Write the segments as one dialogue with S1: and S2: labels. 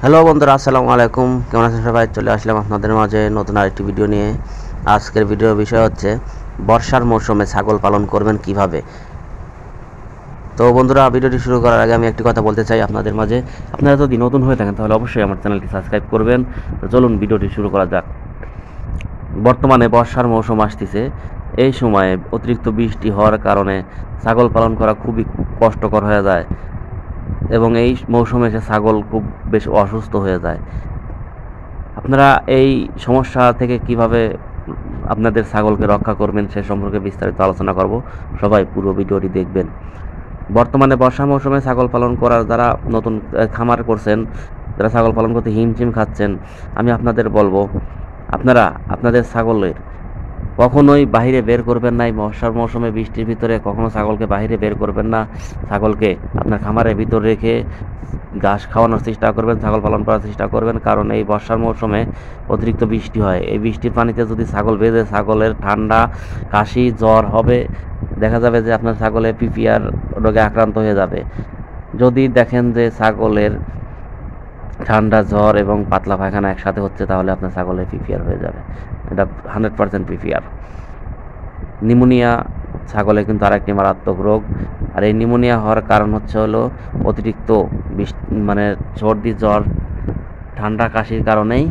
S1: Hello বন্ধুরা, আসসালামু আলাইকুম। কেমন আছেন সবাই? চলে আসলাম আপনাদের মাঝে নতুন আরেকটি ভিডিও নিয়ে। আজকের ভিডিওর বিষয় হচ্ছে বর্ষার মৌসুমে ছাগল পালন করবেন কিভাবে। তো বন্ধুরা, ভিডিওটি শুরু করার আগে আমি একটি কথা বলতে চাই আপনাদের মাঝে। আপনারা যদি নতুন হয়ে থাকেন তাহলে অবশ্যই আমার চ্যানেলটি সাবস্ক্রাইব করবেন। তো চলুন ভিডিওটি শুরু করা যাক। বর্তমানে বর্ষার মৌসুম আসতেছে। এই সময়ে অতিরিক্ত বৃষ্টি হওয়ার কারণে ছাগল পালন করা খুবই কষ্টকর হয়ে যায় এবং এই মৌসুমে এসে ছাগল খুব বেশ অসুস্থ হয়ে যায়। আপনারা এই সমস্যা থেকে কিভাবে আপনাদের ছাগলকে রক্ষা করবেন সে সম্পর্কে বিস্তারিত আলোচনা করব। সবাই পুরো ভিডিওটি দেখবেন। বর্তমানে বর্ষা মৌসুমে ছাগল পালন করার যারা নতুন খামার করছেন, যারা ছাগল পালন করতে হিমশিম খাচ্ছেন, আমি আপনাদের বলবো আপনারা আপনাদের ছাগলের কখনোই বাইরে বের করবেন না। এই বর্ষার মৌসুমে বৃষ্টির ভিতরে কখনো ছাগলকে বাইরে বের করবেন না। ছাগলকে আপনার খামারের ভিতর রেখে ঘাস খাওয়ানোর চেষ্টা করবেন, ছাগল পালন করার চেষ্টা করবেন। কারণ এই বর্ষার মৌসুমে অতিরিক্ত বৃষ্টি হয়। এই বৃষ্টির পানিতে যদি ছাগল ভেজে, ছাগলের ঠান্ডা, কাশি, জ্বর হবে। দেখা যাবে যে আপনার ছাগলে পিপিআর রোগে আক্রান্ত হয়ে যাবে। যদি দেখেন যে ছাগলের ঠান্ডা, জ্বর এবং পাতলা পায়খানা একসাথে হচ্ছে, তাহলে আপনার ছাগলের পিপিআর হয়ে যাবে। এটা 100% পিপিআর। নিউমোনিয়া ছাগলে কিন্তু আরেকটি মারাত্মক রোগ। আর এই নিউমোনিয়া হওয়ার কারণ হলো অতিরিক্ত মানে সর্দি, জ্বর, ঠান্ডা, কাশির কারণেই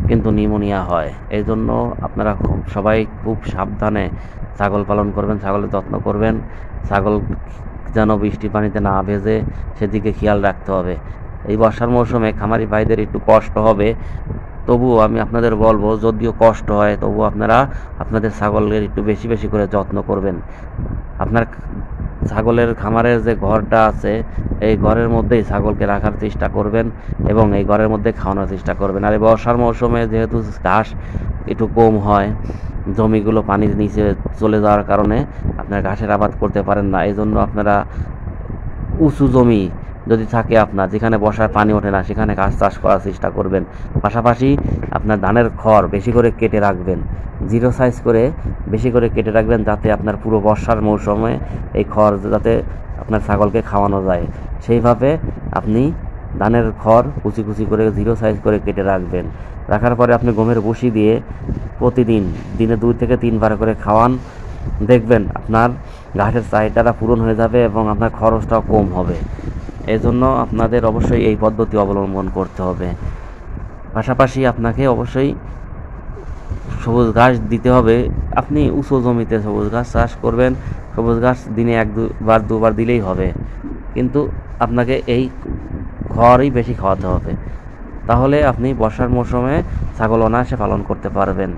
S1: কিন্তু নিউমোনিয়া হয়। এই জন্য আপনারা সবাই খুব সাবধানে ছাগল পালন করবেন, ছাগলের যত্ন করবেন। ছাগল যেন বৃষ্টি পানিতে না ভেজে সেদিকে খেয়াল রাখতে হবে। এই বর্ষার মৌসুমে খামারি ভাইদের একটু কষ্ট হবে, তবুও আমি আপনাদের বলবো, যদিও কষ্ট হয় তবুও আপনারা আপনাদের ছাগলের একটু বেশি বেশি করে যত্ন করবেন। আপনার ছাগলের খামারের যে ঘরটা আছে, এই ঘরের মধ্যেই ছাগলকে রাখার চেষ্টা করবেন এবং এই ঘরের মধ্যে খাওয়ানোর চেষ্টা করবেন। আর এই বর্ষার মৌসুমে যেহেতু ঘাস একটু কম হয়, জমিগুলো পানির নিচে চলে যাওয়ার কারণে আপনার ঘাসের আবাদ করতে পারেন না। এই জন্য আপনারা উঁচু জমি যদি থাকে আপনার, যেখানে বর্ষার পানি ওঠে না, সেখানে ঘাস চাষ করার চেষ্টা করবেন। পাশাপাশি আপনার ধানের খড় বেশি করে কেটে রাখবেন, জিরো সাইজ করে বেশি করে কেটে রাখবেন, যাতে আপনার পুরো বর্ষার মৌসুমে এই খড় যাতে আপনার ছাগলকে খাওয়ানো যায়। সেইভাবে আপনি ধানের খড় কুচি কুচি করে জিরো সাইজ করে কেটে রাখবেন। রাখার পরে আপনি গমের ভুসি দিয়ে প্রতিদিন দিনে 2 থেকে 3 বার করে খাওয়ান। দেখবেন আপনার ঘাসের চাহিদাটা পূরণ হয়ে যাবে এবং আপনার খরচটাও কম হবে। এজন্য আপনাদের অবশ্যই এই পদ্ধতি অবলম্বন করতে হবে। পাশাপাশি আপনাকে অবশ্যই সবুজ ঘাস দিতে হবে। আপনি উঁচু জমিতে সবুজ ঘাস চাষ করবেন, সবুজ ঘাস দিনে 1-2 বার দিলেই হবে, কিন্তু আপনাকে এই খড়ই বেশি খাওয়াতে হবে। তাহলে আপনি বর্ষার মৌসুমে ছাগল অনায়াসে পালন করতে পারবেন।